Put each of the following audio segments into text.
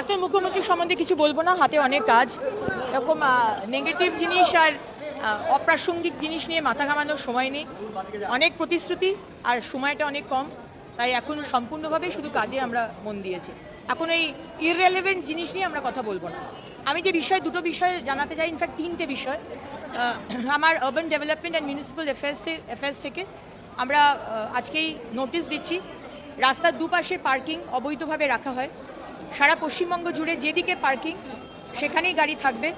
প্রাক্তন মুখ্যমন্ত্রী সম্বন্ধে কিছু বলবো না, হাতে অনেক কাজ। এরকম নেগেটিভ জিনিস আর অপ্রাসঙ্গিক জিনিস নিয়ে মাথা ঘামানোর সময় নেই। অনেক প্রতিশ্রুতি আর সময়টা অনেক কম, তাই এখন সম্পূর্ণভাবে শুধু কাজে আমরা মন দিয়েছি। এখন এই ইররেলেভেন্ট জিনিস নিয়ে আমরা কথা বলবো না। আমি যে দুটো বিষয় জানাতে চাই, ইনফ্যাক্ট তিনটে বিষয়। আমার urban development and municipal affairs থেকে আমরা আজকেই নোটিশ দিচ্ছি, রাস্তার দুপাশে পার্কিং অবৈধভাবে রাখা হয়। সারা পশ্চিমবঙ্গ জুড়ে যেদিকে পার্কিং সেখানেই গাড়ি থাকবে,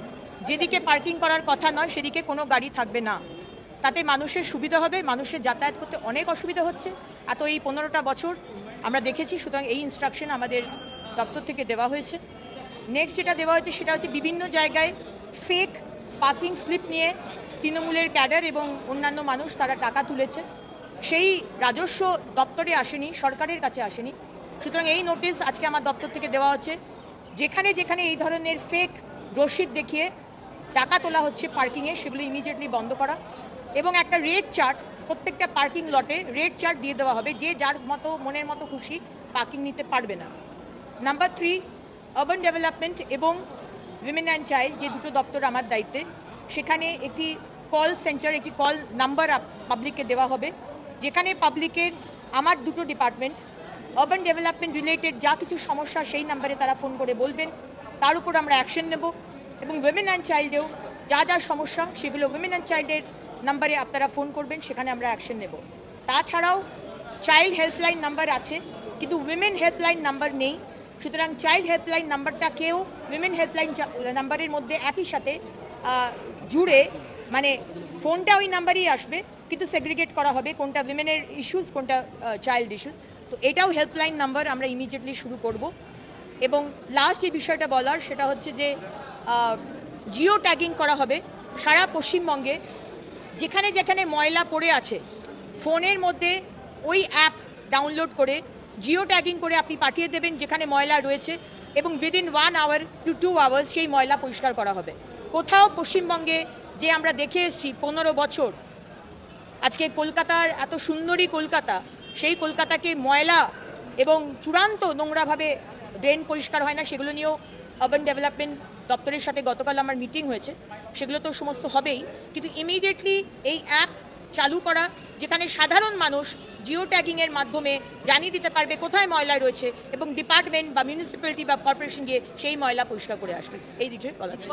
যেদিকে পার্কিং করার কথা নয় সেদিকে কোনো গাড়ি থাকবে না। তাতে মানুষের সুবিধা হবে, মানুষের যাতায়াত করতে অনেক অসুবিধা হচ্ছে এত এই 15টা বছর আমরা দেখেছি। সুতরাং এই ইনস্ট্রাকশন আমাদের দপ্তর থেকে দেওয়া হয়েছে। নেক্সট যেটা দেওয়া হয়েছে সেটা হচ্ছে বিভিন্ন জায়গায় ফেক পার্কিং স্লিপ নিয়ে তৃণমূলের ক্যাডার এবং অন্যান্য মানুষ তারা টাকা তুলেছে, সেই রাজস্ব দপ্তরে আসেনি, সরকারের কাছে আসেনি। সুতরাং এই নোটিশ আজকে আমার দপ্তর থেকে দেওয়া হচ্ছে, যেখানে যেখানে এই ধরনের ফেক রসিদ দেখিয়ে টাকা তোলা হচ্ছে পার্কিংয়ে, সেগুলো ইমিডিয়েটলি বন্ধ করা এবং একটা রেট চার্ট প্রত্যেকটা পার্কিং লটে রেট চার্ট দিয়ে দেওয়া হবে, যে যার মতো মনের মতো খুশি পার্কিং নিতে পারবে না। নাম্বার 3, আরবান ডেভেলপমেন্ট এবং উইমেন অ্যান্ড চাইল্ড, যে দুটো দপ্তর আমার দায়িত্বে, সেখানে একটি কল সেন্টার, একটি কল নাম্বার পাবলিককে দেওয়া হবে, যেখানে পাবলিকের আমার দুটো ডিপার্টমেন্ট আরবান ডেভেলপমেন্ট রিলেটেড যা কিছু সমস্যা সেই নাম্বারে তারা ফোন করে বলবেন, তার উপর আমরা অ্যাকশন নেব। এবং উইমেন অ্যান্ড চাইল্ডেও যা যা সমস্যা সেগুলো উইমেন অ্যান্ড চাইল্ডের নাম্বারে আপনারা ফোন করবেন, সেখানে আমরা অ্যাকশন নেব। তাছাড়াও চাইল্ড হেল্পলাইন নাম্বার আছে, কিন্তু উইমেন হেল্পলাইন নাম্বার নেই। সুতরাং চাইল্ড হেল্পলাইন নাম্বারটাকেও উইমেন হেল্পলাইন নাম্বারের মধ্যে একই সাথে জুড়ে, মানে ফোনটা ওই নাম্বারই আসবে, কিন্তু সেগ্রিগেট করা হবে কোনটা উইমেনের ইস্যুস কোনটা চাইল্ড ইস্যুস। তো এটাও হেল্পলাইন নাম্বার আমরা ইমিডিয়েটলি শুরু করব। এবং লাস্ট যে বিষয়টা বলার সেটা হচ্ছে যে জিও ট্যাগিং করা হবে সারা পশ্চিমবঙ্গে। যেখানে যেখানে ময়লা পড়ে আছে ফোনের মধ্যে ওই অ্যাপ ডাউনলোড করে জিও ট্যাগিং করে আপনি পাঠিয়ে দেবেন যেখানে ময়লা রয়েছে, এবং উইদিন 1 hour to 2 hours সেই ময়লা পরিষ্কার করা হবে। কোথাও পশ্চিমবঙ্গে যে আমরা দেখে এসেছি 15 বছর, আজকে কলকাতার এত সুন্দরী কলকাতা, সেই কলকাতাকে ময়লা এবং চূড়ান্ত নোংরাভাবে ড্রেন পরিষ্কার হয় না, সেগুলো নিয়েও আরবান ডেভেলপমেন্ট দপ্তরের সাথে গতকাল আমার মিটিং হয়েছে। সেগুলো তো সমস্ত হবেই, কিন্তু ইমিডিয়েটলি এই অ্যাপ চালু করা, যেখানে সাধারণ মানুষ জিও ট্যাগিংয়ের মাধ্যমে জানিয়ে দিতে পারবে কোথায় ময়লা রয়েছে, এবং ডিপার্টমেন্ট বা মিউনিসিপ্যালিটি বা কর্পোরেশন গিয়ে সেই ময়লা পরিষ্কার করে আসবে। এই দিকে বলা ছিল।